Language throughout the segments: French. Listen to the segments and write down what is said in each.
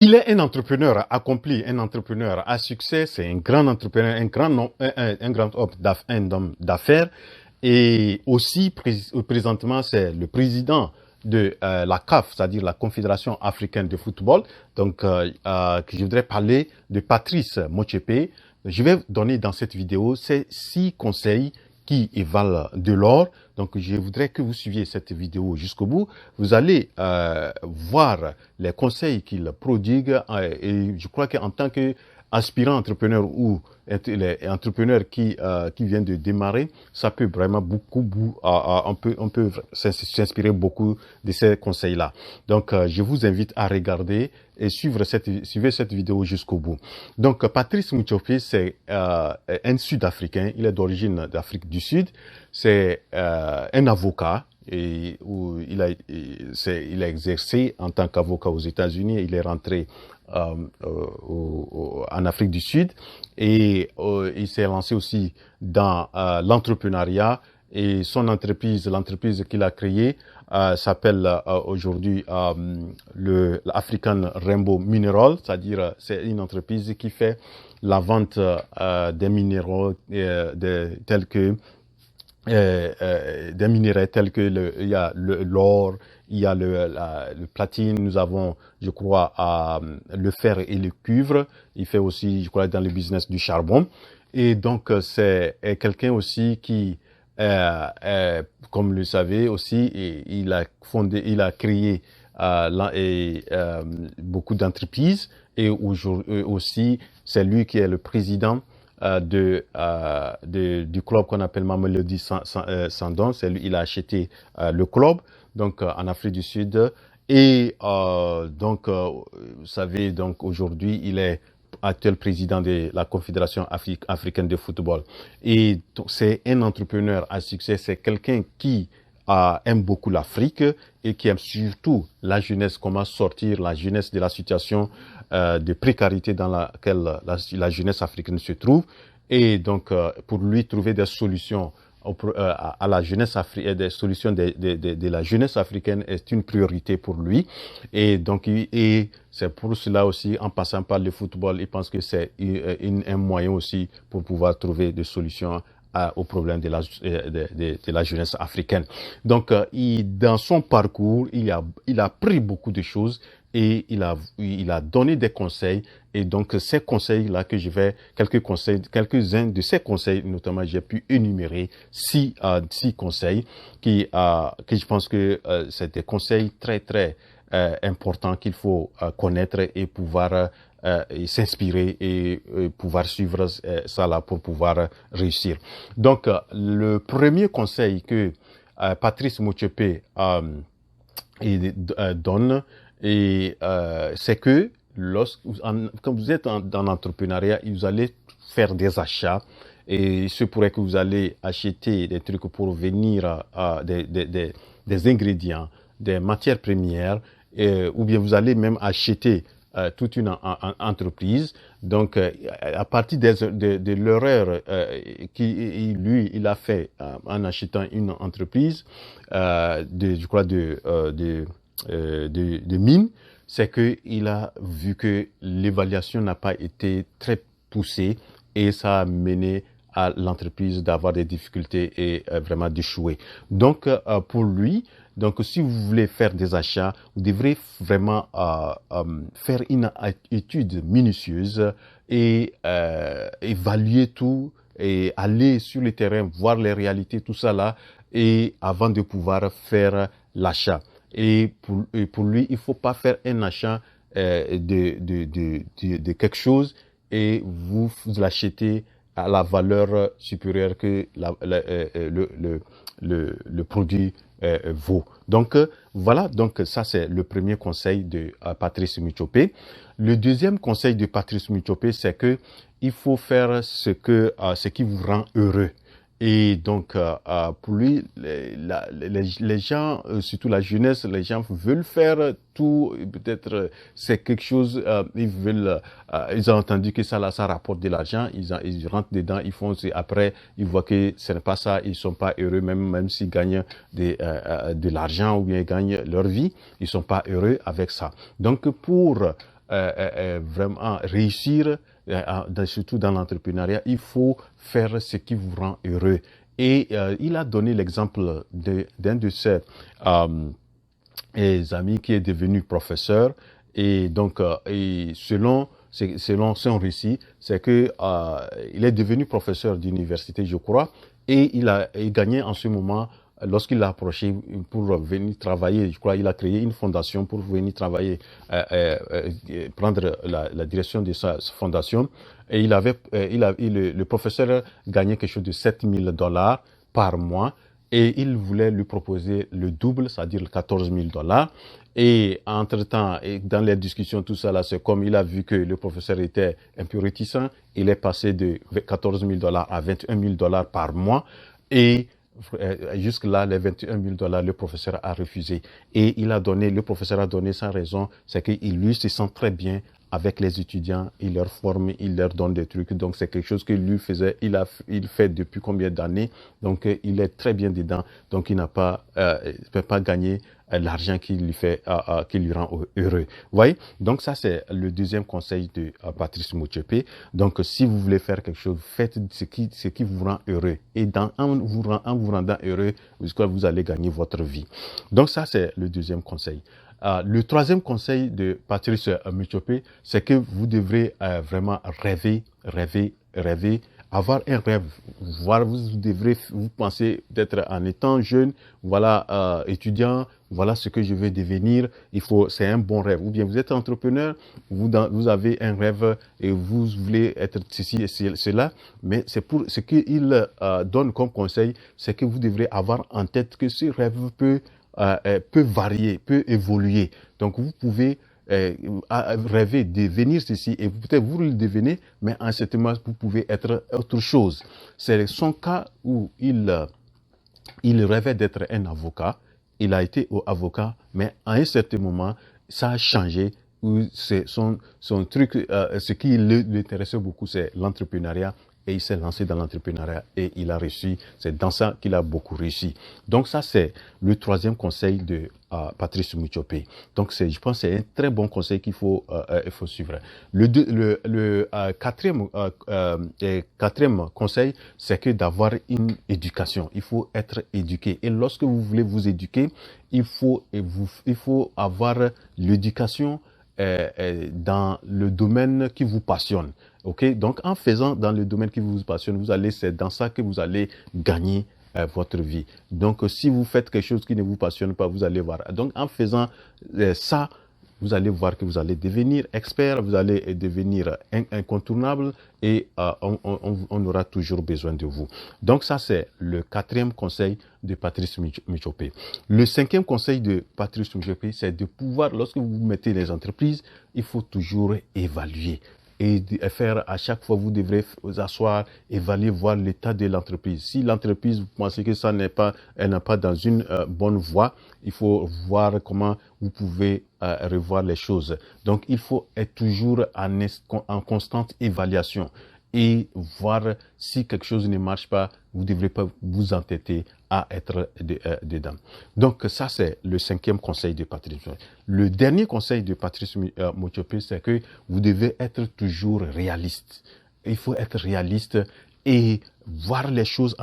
Il est un entrepreneur accompli, un entrepreneur à succès, c'est un grand entrepreneur, un grand homme d'affaires et aussi présentement c'est le président de la CAF, c'est-à-dire la Confédération africaine de football. Donc que je voudrais parler de Patrice Motsepe. Je vais donner dans cette vidéo ces 6 conseils qui valent de l'or. Donc, je voudrais que vous suiviez cette vidéo jusqu'au bout. Vous allez voir les conseils qu'il prodigue et je crois qu'en tant qu'aspirant entrepreneur ou les entrepreneurs qui viennent de démarrer, ça peut vraiment on peut s'inspirer beaucoup de ces conseils-là. Donc, je vous invite à regarder et suivre cette vidéo jusqu'au bout. Donc, Patrice Motsepe, c'est un Sud-Africain. Il est d'origine d'Afrique du Sud. C'est un avocat et où il a exercé en tant qu'avocat aux États-Unis. Il est rentré en Afrique du Sud et il s'est lancé aussi dans l'entrepreneuriat. Et son entreprise, l'entreprise qu'il a créée, s'appelle aujourd'hui l'African Rainbow Mineral, c'est-à-dire c'est une entreprise qui fait la vente des minéraux tels que des minéraux tels que il y a l'or, il y a le platine, nous avons, je crois, le fer et le cuivre. Il fait aussi, je crois, dans le business du charbon. Et donc, c'est quelqu'un aussi qui, comme vous le savez aussi, il a créé beaucoup d'entreprises et aujourd'hui aussi, c'est lui qui est le président du club qu'on appelle Mamelodi Sundowns. C'est lui, il a acheté le club donc en Afrique du Sud et vous savez donc aujourd'hui il est actuel président de la Confédération africaine de football et c'est un entrepreneur à succès, c'est quelqu'un qui aime beaucoup l'Afrique et qui aime surtout la jeunesse, comment sortir la jeunesse de la situation de précarité dans laquelle la jeunesse africaine se trouve. Et donc, pour lui, trouver des solutions à la jeunesse africaine, des solutions de la jeunesse africaine est une priorité pour lui. Et donc, c'est pour cela aussi, en passant par le football, il pense que c'est un moyen aussi pour pouvoir trouver des solutions aux problèmes de la jeunesse africaine. Donc, dans son parcours, il a appris beaucoup de choses et il a donné des conseils. Et donc, ces conseils-là quelques-uns de ces conseils, notamment, j'ai pu énumérer 6 conseils que je pense que c'est des conseils très, très importants qu'il faut connaître et pouvoir et s'inspirer et pouvoir suivre ça là pour pouvoir réussir. Donc, le premier conseil que Patrice Motsepe donne, c'est que quand vous êtes dans l'entrepreneuriat, vous allez faire des achats et il se pourrait que vous allez acheter des trucs pour venir des ingrédients, des matières premières, ou bien vous allez même acheter toute une entreprise. Donc, à partir de l'erreur il a fait en achetant une entreprise je crois de mine, c'est qu'il a vu que l'évaluation n'a pas été très poussée et ça a mené à l'entreprise d'avoir des difficultés et vraiment d'échouer. Donc, pour lui, donc, si vous voulez faire des achats, vous devrez vraiment faire une étude minutieuse et évaluer tout et aller sur le terrain, voir les réalités, tout ça là, et avant de pouvoir faire l'achat. Et pour lui, il faut pas faire un achat de quelque chose et vous l'achetez à la valeur supérieure que le produit vaut. Donc, voilà, donc ça c'est le premier conseil de Patrice Motsepe. Le deuxième conseil de Patrice Motsepe, c'est que il faut faire ce qui vous rend heureux. Et donc, pour lui, les gens, surtout la jeunesse, les gens veulent faire tout. Peut-être c'est quelque chose, ils ont entendu que ça rapporte de l'argent. Ils rentrent dedans, ils font. Après, ils voient que ce n'est pas ça. Ils sont pas heureux, même s'ils gagnent de l'argent ou bien ils gagnent leur vie, ils sont pas heureux avec ça. Donc, pour vraiment réussir, surtout dans l'entrepreneuriat, il faut faire ce qui vous rend heureux. Et il a donné l'exemple d'un de ses amis qui est devenu professeur. Et donc, et selon son récit, c'est que il est devenu professeur d'université, je crois, et il gagnait en ce moment, lorsqu'il l'a approché pour venir travailler, je crois, il a créé une fondation pour venir travailler, prendre la direction de sa fondation. Et le professeur gagnait quelque chose de $7 000 par mois. Et il voulait lui proposer le double, c'est-à-dire $14 000. Et entre-temps, dans les discussions, tout ça là, c'est comme il a vu que le professeur était un peu réticent, il est passé de $14 000 à $21 000 par mois. Et jusque-là, les $21 000, le professeur a refusé. Et le professeur a donné sa raison, c'est qu'il lui se sent très bien avec les étudiants, il leur forme, il leur donne des trucs. Donc, c'est quelque chose que lui faisait, il fait depuis combien d'années. Donc, il est très bien dedans. Donc, il peut pas gagner l'argent qui lui rend heureux. Vous voyez? Donc, ça, c'est le deuxième conseil de Patrice Motsepe. Donc, si vous voulez faire quelque chose, faites ce qui vous rend heureux. Et en vous rendant heureux, vous allez gagner votre vie. Donc, ça, c'est le deuxième conseil. Le troisième conseil de Patrice Motsepe, c'est que vous devrez vraiment rêver, avoir un rêve. Vous devrez vous penser d'être en étant jeune, voilà, étudiant, voilà ce que je veux devenir. C'est un bon rêve. Ou bien vous êtes entrepreneur, vous avez un rêve et vous voulez être ceci et cela, mais c'est pour ce qu'il donne comme conseil, c'est que vous devrez avoir en tête que ce rêve peut varier, peut évoluer. Donc, vous pouvez rêver de devenir ceci et peut-être vous le devenez, mais en ce moment, vous pouvez être autre chose. C'est son cas où il rêvait d'être un avocat. Il a été avocat, mais à un certain moment, ça a changé. C'est son truc, ce qui l'intéressait beaucoup, c'est l'entrepreneuriat. Et il s'est lancé dans l'entrepreneuriat et il a réussi. C'est dans ça qu'il a beaucoup réussi. Donc ça, c'est le troisième conseil de Patrice Motsepe. Donc je pense que c'est un très bon conseil qu'il faut suivre. Le quatrième conseil, c'est que d'avoir une éducation. Il faut être éduqué. Et lorsque vous voulez vous éduquer, il faut avoir l'éducation dans le domaine qui vous passionne. Ok, donc en faisant dans le domaine qui vous passionne, c'est dans ça que vous allez gagner votre vie. Donc si vous faites quelque chose qui ne vous passionne pas, vous allez voir. Donc en faisant ça, vous allez voir que vous allez devenir expert, vous allez devenir incontournable et on aura toujours besoin de vous. Donc ça, c'est le quatrième conseil de Patrice Motsepe. Le cinquième conseil de Patrice Motsepe, c'est de pouvoir, lorsque vous mettez les entreprises, il faut toujours évaluer. Et faire à chaque fois, vous devrez vous asseoir, évaluer, voir l'état de l'entreprise. Si l'entreprise, vous pensez que elle n'est pas dans une bonne voie, il faut voir comment vous pouvez revoir les choses. Donc, il faut être toujours en constante évaluation et voir si quelque chose ne marche pas, vous ne devrez pas vous entêter à être dedans. Donc, ça, c'est le cinquième conseil de Patrice. Le dernier conseil de Patrice Motsepe, c'est que vous devez être toujours réaliste. Il faut être réaliste et voir les choses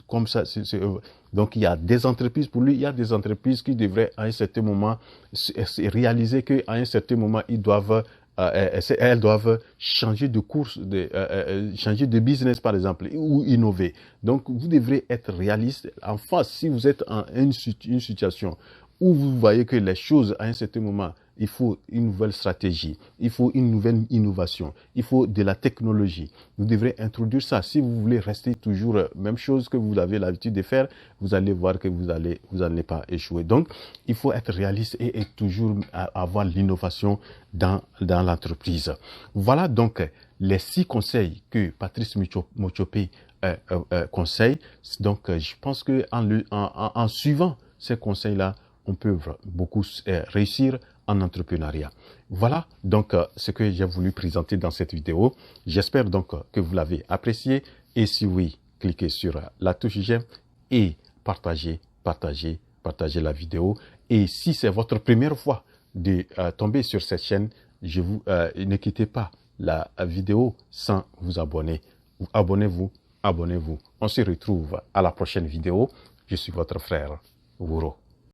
comme ça. Donc, il y a des entreprises, pour lui, il y a des entreprises qui devraient, à un certain moment, réaliser qu'à un certain moment, elles doivent changer de course, changer de business par exemple, ou innover. Donc vous devrez être réaliste en face. Si vous êtes en une situation où vous voyez que les choses à un certain moment, il faut une nouvelle stratégie, il faut une nouvelle innovation, il faut de la technologie. Vous devrez introduire ça. Si vous voulez rester toujours même chose que vous avez l'habitude de faire, vous allez voir que vous n'allez pas échouer. Donc, il faut être réaliste et toujours avoir l'innovation dans l'entreprise. Voilà donc les 6 conseils que Patrice Motsepe conseille. Donc, je pense que en suivant ces conseils-là, on peut beaucoup réussir en entrepreneuriat. Voilà donc ce que j'ai voulu présenter dans cette vidéo. J'espère donc que vous l'avez apprécié et si oui, cliquez sur la touche j'aime et partagez la vidéo. Et si c'est votre première fois de tomber sur cette chaîne, ne quittez pas la vidéo sans vous abonner. Abonnez-vous, abonnez-vous. On se retrouve à la prochaine vidéo. Je suis votre frère Wuro.